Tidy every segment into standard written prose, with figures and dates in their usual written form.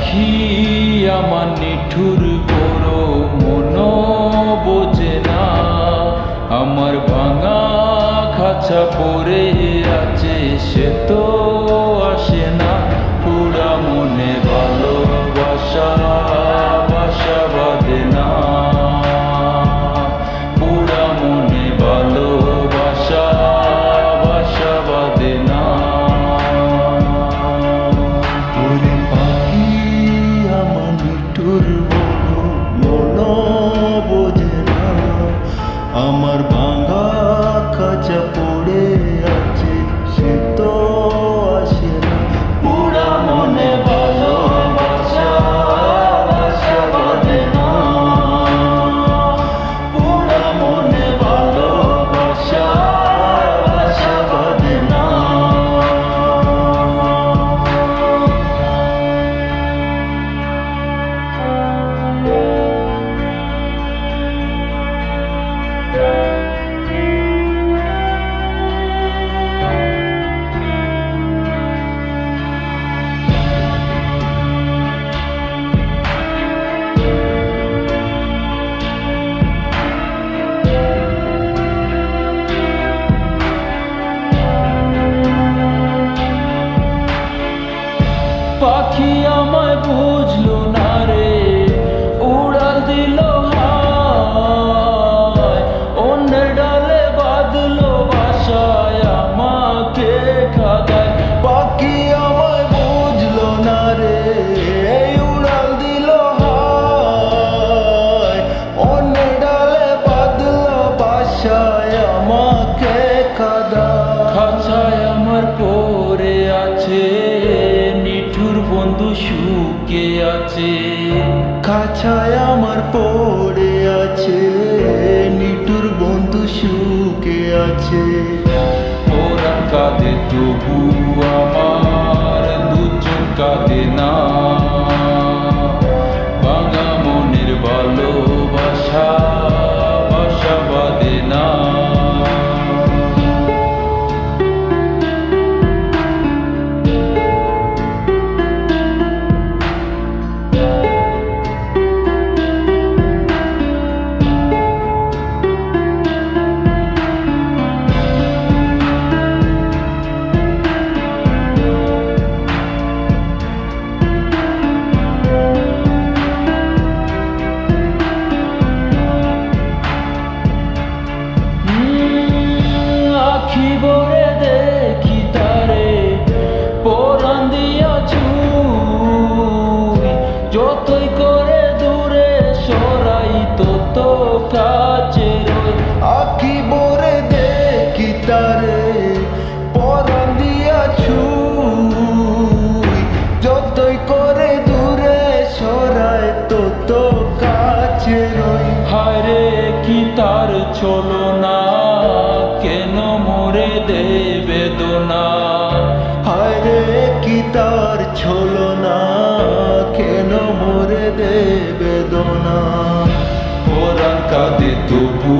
পাখি আমার নিঠুর বড় মন বোঝে না, আমার ভাঙা খাঁচা পড়ে আছে সে তো আসে না। পুরা মনে ভালোবাসা বাসা বাঁধে না, পুরা মনে ভালোবাসা বাসা বাঁধে না। ওরে পাখি আমার নিঠুর মন বোঝে না, আমার ভাঙা খাঁচা পড়ে আছে সে তো আসে না। পুরা মনে ভালোবাসা বাসা বাঁধে না, পুরা মনে ভালোবাসা বাসা বাঁধে না। পাখি আমায় বুঝলো না রে, উড়াল দিল হায়, অন্যের ডালে বাঁধলো বাসায় আমাকে খাদায়। পাখি আমায় বুঝলো না রে, উড়াল দিল হায়, অন্য ডালে বাঁধলো বাসায় আমাকে খাদায়। খাঁচায় আমার পড়ে আছে নিঠুর বন্ধু সুখে আছে, খাঁচায় আমার পড়ে আছে নিঠুর বন্ধু সুখে আছে। ওরা কাঁদে তবু আমার দু চোখ কাঁদে না, ভাঙা মনের ভালোবাসা বাসা বাঁধে না। আখি ভরে দেখি তারে পরাণ দিয়া ছুঁই, যতই করে দূরে সরাই তত কাছে রই। আখি ভরে দেখি তারে পরাণ দিয়া ছুঁই, যতই করে দূরে সরায় তত কাছে রই। হায় রে কি তার চলো না, কেন মোরে দে বেদনা। হায় রে কি তার ছলো না, কেন মোরে দে বেদনা। পরাণ কাঁদে তবু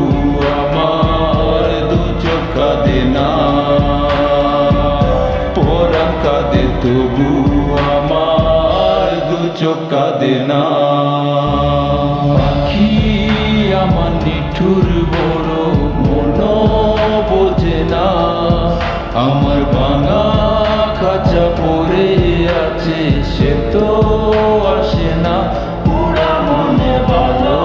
আমার দু চোখ কাঁদে না, পরাণ কাঁদে তবু আমার দু চোখ কাঁদে না। পাখি আমার নিঠুর বড় মন বোঝে না, আমার ভাঙা খাঁচা পড়ে আছে সে তো আসে না। পুরা মনে ভালো